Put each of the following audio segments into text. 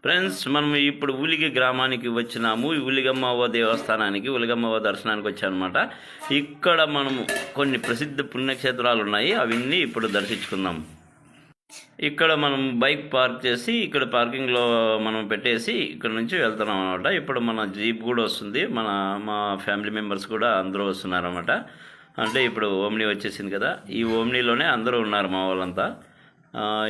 Friends, మనం ఇప్పుడు ఉలిగి గ్రామానికి వచ్చినాము. ఈ ఉలిగమ్మవ్వ దేవస్థానానికి, ఉలిగమ్మవ్వ దర్శనానికి వచ్చామన్నమాట. ఇక్కడ మనము కొన్ని ప్రసిద్ధ పుణ్యక్షేత్రాలు ఉన్నాయి, అవన్నీ ఇప్పుడు దర్శించుకుందాం. ఇక్కడ మనం బైక్ పార్క్ చేసి ఇక్కడ పార్కింగ్లో మనం పెట్టేసి ఇక్కడ నుంచి వెళ్తున్నాం అనమాట. ఇప్పుడు మన జీప్ కూడా వస్తుంది, మా ఫ్యామిలీ మెంబర్స్ కూడా అందరూ వస్తున్నారన్నమాట. అంటే ఇప్పుడు ఓమ్నీ వచ్చేసింది కదా, ఈ ఓమ్నీలోనే అందరూ ఉన్నారు మా వాళ్ళంతా.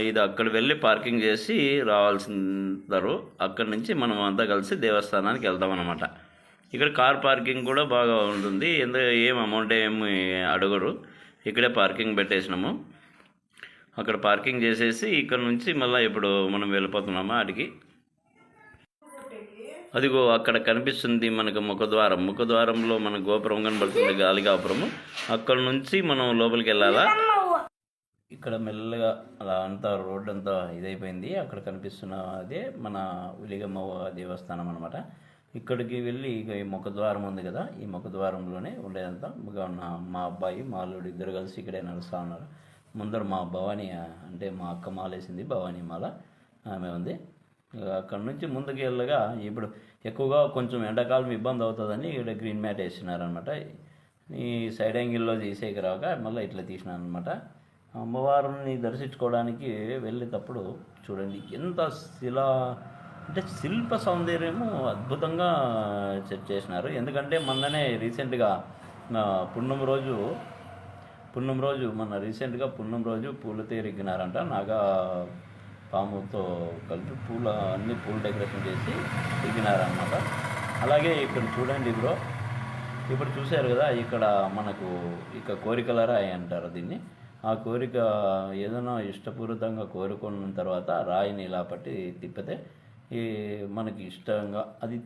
ఇది అక్కడ వెళ్ళి పార్కింగ్ చేసి రావాల్సిందరు. అక్కడి నుంచి మనం అంతా కలిసి దేవస్థానానికి వెళ్తామన్నమాట. ఇక్కడ కార్ పార్కింగ్ కూడా బాగా ఉంటుంది, ఏం అమౌంట్ ఏమి అడగరు. ఇక్కడే పార్కింగ్ పెట్టేసినాము. అక్కడ పార్కింగ్ చేసేసి ఇక్కడ నుంచి మళ్ళీ ఇప్పుడు మనం వెళ్ళిపోతున్నాము ఆడికి. అదిగో అక్కడ కనిపిస్తుంది మనకు ముఖద్వారంలో మన గోపురం కనబడుతుంది, గాలిగాపురము. అక్కడ నుంచి మనం లోపలికి వెళ్ళాలా. ఇక్కడ మెల్లగా అలా అంతా రోడ్ అంతా ఇదైపోయింది. అక్కడ కనిపిస్తున్న అదే మన ఉలిగమ్మవ్వ దేవస్థానం అనమాట. ఇక్కడికి వెళ్ళి ఇక ఈ ముఖద్వారం ఉంది కదా, ఈ ముఖద్వారంలోనే ఉండేదంతా మా అబ్బాయి మా అల్లుడు ఇద్దరు కలిసి ఇక్కడే నడుస్తూ ఉన్నారు. ముందర మా భవానీ, అంటే మా అక్క మాలేసింది, భవానీ మాల ఆమె ఉంది. అక్కడ నుంచి ముందుకు వెళ్ళగా ఇప్పుడు ఎక్కువగా కొంచెం ఎండాకాలం ఇబ్బంది అవుతుందని ఇక్కడ గ్రీన్ మ్యాట్ వేసినారనమాట. ఈ సైడ్ యాంగిల్లో తీసేకి రాక మళ్ళీ ఇట్లా తీసినాను అనమాట. అమ్మవారిని దర్శించుకోవడానికి వెళ్ళేటప్పుడు చూడండి ఎంత శిల్ప సౌందర్యము అద్భుతంగా సెట్ చేసినారు. ఎందుకంటే మొన్ననే రీసెంట్గా పున్నం రోజు రీసెంట్గా పున్నం రోజు పూల తేరెక్కినారంట. నాగా పాముతో కలిపి అన్ని పూలు డెకరేషన్ చేసి ఎక్కినారన్నమాట. అలాగే ఇక్కడ చూడండి బ్రో, ఇప్పుడు చూశారు కదా, ఇక్కడ మనకు కోరికల రాయి అంటారు దీన్ని. ఆ కోరిక ఏదైనా ఇష్టపూర్వకంగా కోరుకున్న తర్వాత రాయిని ఇలా పట్టి తిప్పితే మనకి ఇష్టంగా అది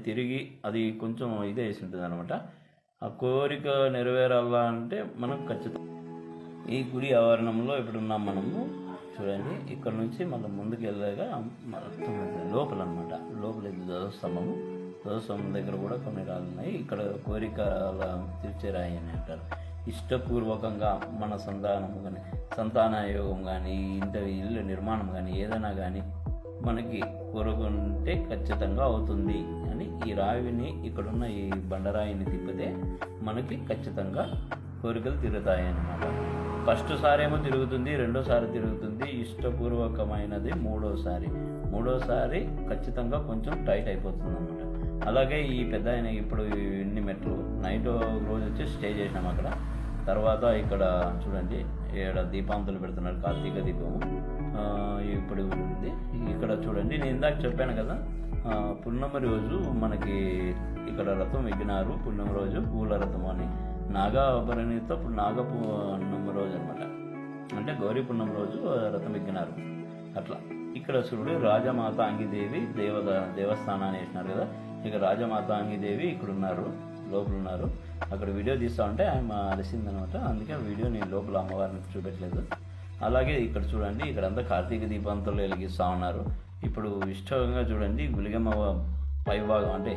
తిరిగి అది కొంచెం ఇదే వేసి ఉంటుంది అనమాట. ఆ కోరిక నెరవేరాలా అంటే మనం ఖచ్చితంగా ఈ గుడి ఆవరణంలో ఇప్పుడున్నాం మనము. చూడండి, ఇక్కడ నుంచి మనం ముందుకు వెళ్ళగా లోపల అనమాట. లోపల ఇది ధ్వజస్తంభం దగ్గర కూడా కొన్ని రాళ్ళు ఉన్నాయి. ఇక్కడ కోరిక తీర్చే రాయి అని అంటారు. ఇష్టపూర్వకంగా మన సంతాన యోగం కానీ ఇల్లు నిర్మాణం కానీ ఏదైనా కానీ మనకి కోరుకుంటే ఖచ్చితంగా అవుతుంది అని ఈ రాయిని, ఇక్కడున్న ఈ బండరాయిని తిప్పితే మనకి ఖచ్చితంగా కోరికలు తిరుగుతాయి అన్నమాట. ఫస్ట్ సారి ఏమో తిరుగుతుంది, రెండోసారి తిరుగుతుంది, ఇష్టపూర్వకమైనది మూడోసారి ఖచ్చితంగా కొంచెం టైట్ అయిపోతుంది అన్నమాట. అలాగే ఈ పెద్ద ఆయన ఇప్పుడు ఇన్ని మెట్లు నైట్ రోజు వచ్చి స్టే చేసినాం అక్కడ. తర్వాత ఇక్కడ చూడండి, ఇక్కడ దీపాంతులు పెడుతున్నారు, కార్తీక దీపము ఇప్పుడు ఉంది. ఇక్కడ చూడండి, నేను ఇందాక చెప్పాను కదా, పున్నమి రోజు మనకి ఇక్కడ రథం ఎక్కినారు. పున్నమి రోజు పూల రథం అని నాగాభరణితో పున్నమి రోజు అనమాట. అంటే గౌరీ పున్నమి రోజు రథం ఎక్కినారు అట్లా. ఇక్కడ చూడు, రాజమాత అంగిదేవి దేవస్థానాన్ని వేసినారు కదా. ఇక రాజమాత అంగిదేవి ఇక్కడ ఉన్నారు, లోపల ఉన్నారు. అక్కడ వీడియో తీస్తూ ఉంటే ఆమె అరిసిందనమాట. అందుకే వీడియో నేను లోపల అమ్మవారిని చూపెట్టలేదు. అలాగే ఇక్కడ చూడండి, ఇక్కడంతా కార్తీక దీపాంతో వెలిగిస్తూ ఉన్నారు. ఇప్పుడు ఇష్టంగా చూడండి, ఉలిగమ్మ పైభాగం అంటే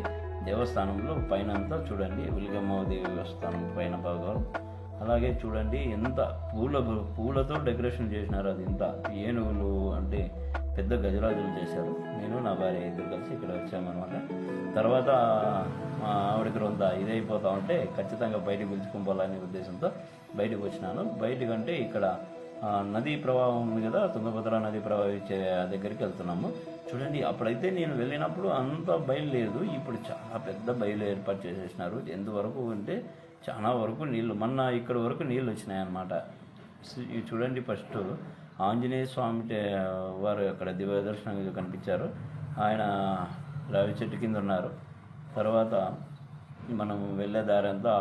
దేవస్థానంలో పైన అంతా చూడండి, ఉలిగమ్మ దేవస్థానం పైన భాగం. అలాగే చూడండి ఎంత పూలతో డెకరేషన్ చేసినారు. అది ఇంత ఏనుగులు అంటే పెద్ద గజరాజులు చేశారు. నేను నా భార్య ఇద్దరు కలిసి ఇక్కడ వచ్చామన్నమాట. తర్వాత మా ఆవిడకి రొంత ఇదైపోతా ఉంటే ఖచ్చితంగా బయటకు పిలుచుకోవాలనే ఉద్దేశంతో బయటకు వచ్చినాను. బయటకంటే ఇక్కడ నదీ ప్రవాహం ఉంది కదా, తుంగభద్ర నదీ ప్రవహించే దగ్గరికి వెళ్తున్నాము. చూడండి, అప్పుడైతే నేను వెళ్ళినప్పుడు అంత బయలు లేదు, ఇప్పుడు చాలా పెద్ద బయలు ఏర్పాటు చేసేసినారు. ఎంతవరకు అంటే చాలా వరకు నీళ్ళు, ఇక్కడ వరకు నీళ్ళు వచ్చినాయన్నమాట. చూడండి, ఫస్ట్ ఆంజనేయ స్వామి వారు అక్కడ దివ్య దర్శనంగా కనిపించారు. ఆయన రావి చెట్టు కింద ఉన్నారు. తర్వాత మనం వెళ్ళే దారి అంతా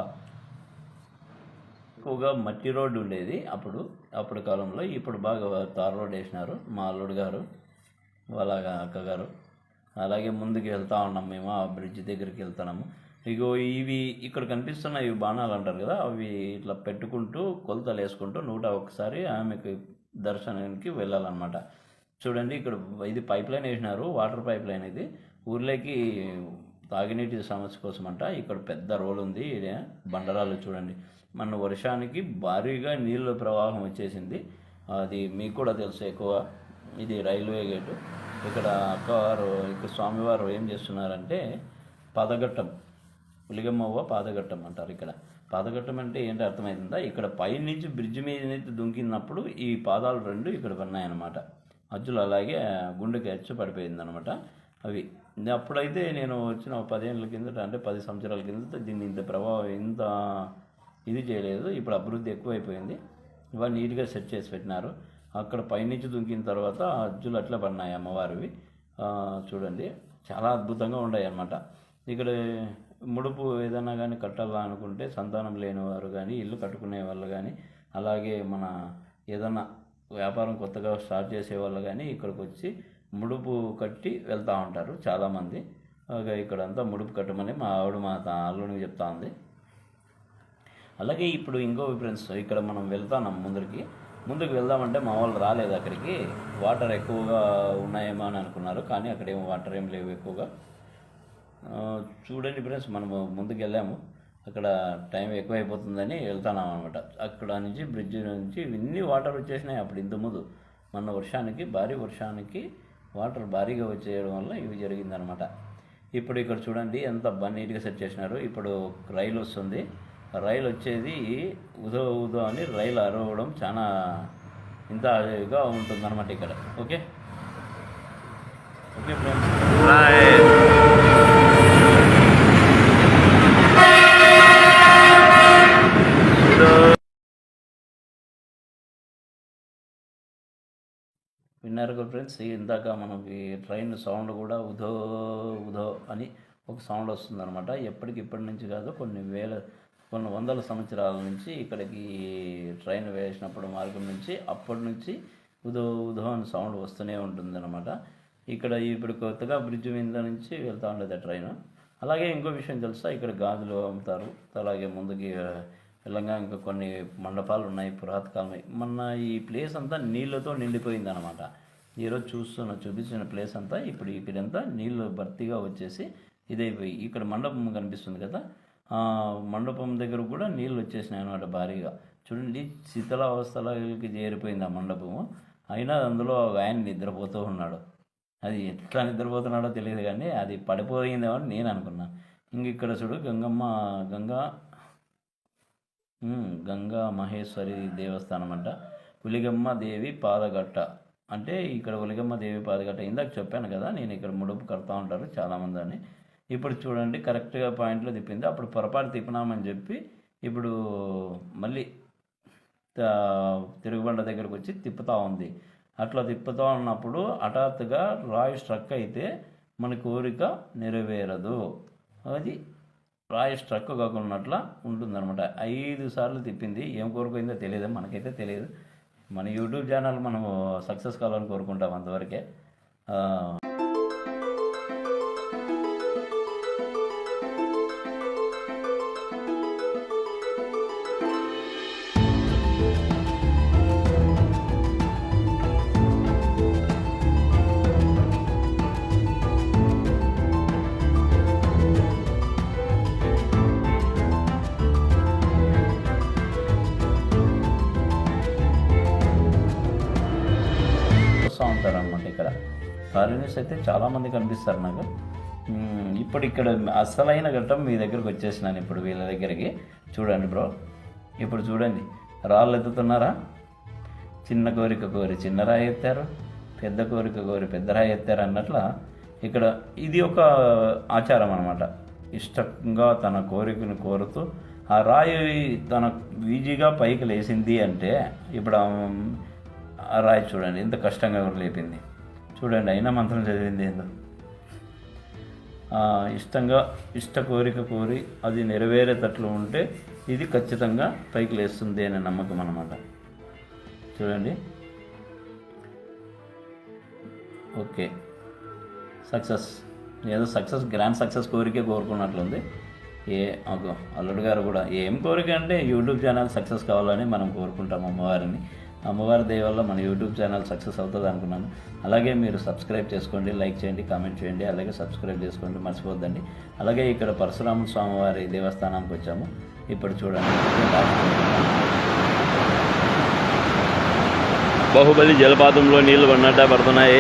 ఎక్కువగా మట్టి రోడ్డు ఉండేది అప్పుడు కాలంలో. ఇప్పుడు బాగా తార్ రోడ్ వేసినారు. మా అల్లుడు గారు వాళ్ళ అక్కగారు. అలాగే ముందుకు వెళ్తూ ఉన్నాం మేము, ఆ బ్రిడ్జ్ దగ్గరికి వెళ్తున్నాము. ఇగో ఇవి ఇక్కడ కనిపిస్తున్న ఇవి బాణాలు అంటారు కదా, అవి ఇట్లా పెట్టుకుంటూ కొలతలు వేసుకుంటూ 101 ఆమెకి దర్శనానికి వెళ్ళాలన్నమాట. చూడండి, ఇక్కడ ఇది పైప్ లైన్ వేసినారు, వాటర్ పైప్ లైన్. ఇది ఊర్లోకి తాగునీటి సమస్య కోసం అంట. ఇక్కడ పెద్ద రోల్ ఉంది, బండరాలు చూడండి. మన వర్షానికి భారీగా నీళ్ళ ప్రవాహం వచ్చేసింది. అది మీకు కూడా తెలుసు, ఎక్కువ ఇది రైల్వే గేటు. ఇక్కడ అక్కవారు ఇక్కడ స్వామివారు ఏం చేస్తున్నారంటే పాదఘట్టం, పులిగమ్మవ్వ పాదఘట్టం అంటారు. ఇక్కడ పాదఘట్టం అంటే ఏంటి అర్థమవుతుందా? ఇక్కడ పైనుంచి బ్రిడ్జ్ మీద నుంచి దుంకినప్పుడు ఈ పాదాలు రెండు ఇక్కడ పడినాయన్నమాట. అజ్జులు అలాగే గుండెకి అచ్చు పడిపోయింది అనమాట. అవి అప్పుడైతే నేను వచ్చిన 10 ఏళ్ళ కిందట, అంటే 10 సంవత్సరాల కిందట దీన్ని ఇంత ప్రభావం ఇంత ఇది చేయలేదు. ఇప్పుడు అభివృద్ధి ఎక్కువైపోయింది. ఇవాళ నీట్గా సెట్ చేసి పెట్టినారు. అక్కడ పైనుంచి దుంకిన తర్వాత అజ్జులు అట్లా పడినాయి అమ్మవారివి. చూడండి చాలా అద్భుతంగా ఉన్నాయి అన్నమాట. ఇక్కడ ముడుపు ఏదైనా కానీ కట్టాలా అనుకుంటే సంతానం లేనివారు కానీ, ఇల్లు కట్టుకునే వాళ్ళు కానీ, అలాగే మన ఏదన్నా వ్యాపారం కొత్తగా స్టార్ట్ చేసే వాళ్ళు కానీ ఇక్కడికి వచ్చి ముడుపు కట్టి వెళ్తూ ఉంటారు చాలామంది. ఇక్కడంతా ముడుపు కట్టమని మా ఆవిడ మా అల్లుడికి చెప్తా ఉంది. అలాగే ఇప్పుడు ఇంకో ఫ్రెండ్స్, ఇక్కడ మనం వెళ్తాం ముందుకు వెళ్దామంటే మా వాళ్ళు రాలేదు. అక్కడికి వాటర్ ఎక్కువగా ఉన్నాయేమో అని అనుకున్నారు, కానీ అక్కడేమో వాటర్ ఏం లేవు ఎక్కువగా. చూడండి ఫ్రెండ్స్, మనము ముందుకు వెళ్ళాము, అక్కడ టైం ఎక్కువైపోతుందని వెళ్తున్నాం అనమాట. అక్కడ నుంచి బ్రిడ్జ్ నుంచి ఇన్ని వాటర్ వచ్చేసినాయి. అప్పుడు ఇంతకుముందు మొన్న భారీ వర్షానికి వాటర్ భారీగా వచ్చేయడం వల్ల ఇవి జరిగిందనమాట. ఇప్పుడు ఇక్కడ చూడండి ఎంత నీట్గా సెట్ చేసినారు. ఇప్పుడు రైలు వస్తుంది. రైలు వచ్చేది ఉదో అని రైలు అరవడం చాలా ఇంతగా ఉంటుందన్నమాట ఇక్కడ. ఓకే ఫ్రెండ్స్, విన్నారు కదా ఫ్రెండ్స్, ఇందాక మనకి ట్రైన్ సౌండ్ కూడా ఉదో అని ఒక సౌండ్ వస్తుందన్నమాట. ఇప్పటి నుంచి కాదు, కొన్ని వందల సంవత్సరాల నుంచి ఇక్కడికి ట్రైన్ వేసినప్పుడు మార్గం నుంచి అప్పటి నుంచి ఉదో అని సౌండ్ వస్తూనే ఉంటుందన్నమాట. ఇప్పుడు కొత్తగా బ్రిడ్జ్ మీద నుంచి వెళ్తూ ఉండేది ట్రైన్. అలాగే ఇంకో విషయం తెలుసా, ఇక్కడ గాజులు అమ్ముతారు. అలాగే ముందుకి వెళ్ళంగా ఇంకా కొన్ని మండపాలు ఉన్నాయి పురాతకాలమే. మొన్న ఈ ప్లేస్ అంతా నీళ్ళతో నిండిపోయిందనమాట. ఈరోజు చూపించిన ప్లేస్ అంతా ఇక్కడంతా నీళ్ళు భర్తీగా వచ్చేసి ఇదైపోయి ఇక్కడ మండపం కనిపిస్తుంది కదా, మండపం దగ్గర కూడా నీళ్ళు వచ్చేసినాయి అనమాట భారీగా. చూడండి, శీతలావస్థలకి చేరిపోయింది ఆ మండపము. అయినా అందులో ఆయన నిద్రపోతూ ఉన్నాడు. అది ఎట్లా నిద్రపోతున్నాడో తెలియదు, కానీ అది పడిపోయిందేమో అని నేను అనుకున్నాను. ఇంక ఇక్కడ చూడు, గంగా మహేశ్వరి దేవస్థానం అంట. పులిగమ్మ దేవి పాదగట్ట అంటే ఇక్కడ పులిగమ్మ దేవి పాదగట్ట. ఇందాక చెప్పాను కదా, నేను ఇక్కడ ముడుపు కడతా ఉంటారు చాలామంది అని. ఇప్పుడు చూడండి కరెక్ట్గా పాయింట్లో తిప్పింది. అప్పుడు పొరపాటు తిప్పినామని చెప్పి ఇప్పుడు మళ్ళీ తిరుగుబండ దగ్గరకు వచ్చి తిప్పుతూ ఉంది. అట్లా తిప్పుతూ ఉన్నప్పుడు హఠాత్తుగా రాయి స్ట్రక్ అయితే మన కోరిక నెరవేరదు. అది రాయి స్ట్రక్ కాకున్నట్లా ఉంటుందన్నమాట. 5 సార్లు తిప్పింది. ఏం కోరుకుందో తెలియదు, మనకైతే తెలియదు. మన యూట్యూబ్ ఛానల్ మనము సక్సెస్ కావాలని కోరుకుంటాం అంతవరకే. ఉంటారనమాట. ఇక్కడ ఫారినర్స్ అయితే చాలామంది కనిపిస్తారు నాకు. ఇప్పుడు ఇక్కడ అసలైన ఘట్టం మీ దగ్గరకు వచ్చేసినాను. ఇప్పుడు వీళ్ళ దగ్గరికి చూడండి బ్రో, ఇప్పుడు చూడండి రాళ్ళు ఎత్తుతున్నారా. చిన్న కోరిక కోరి చిన్న రాయి ఎత్తారు, పెద్ద కోరిక కోరి పెద్ద రాయి ఎత్తారు అన్నట్ల ఇక్కడ ఇది ఒక ఆచారం అనమాట. ఇష్టంగా తన కోరికను కోరుతూ ఆ రాయి తన ఈజీగా పైకి లేచింది అంటే ఇప్పుడు ఆ రాయి చూడండి ఎంత కష్టంగా కూడా లేపింది చూడండి. అయినా మంత్రం చదివింది ఏందో. ఇష్ట కోరిక కోరి అది నెరవేరేటట్లు ఉంటే ఇది ఖచ్చితంగా పైకి లేస్తుంది అనే నమ్మకం అన్నమాట. చూడండి, ఓకే సక్సెస్, ఏదో గ్రాండ్ సక్సెస్ కోరికే కోరుకున్నట్లుంది. అల్లుడు గారు కూడా ఏం కోరిక అంటే యూట్యూబ్ ఛానల్ సక్సెస్ కావాలని మనం కోరుకుంటాం అమ్మవారిని. అమ్మవారి దయ వల్ల మన యూట్యూబ్ ఛానల్ సక్సెస్ అవుతుంది అనుకున్నాను. అలాగే మీరు సబ్స్క్రైబ్ చేసుకోండి, లైక్ చేయండి, కామెంట్ చేయండి, అలాగే సబ్స్క్రైబ్ చేసుకోండి మర్చిపోద్దండి. అలాగే ఇక్కడ పరశురామ స్వామివారి దేవస్థానానికి వచ్చాము. ఇప్పుడు చూడండి బాహుబలి జలపాతంలో నీళ్లు పడినట్టే పడుతున్నాయి.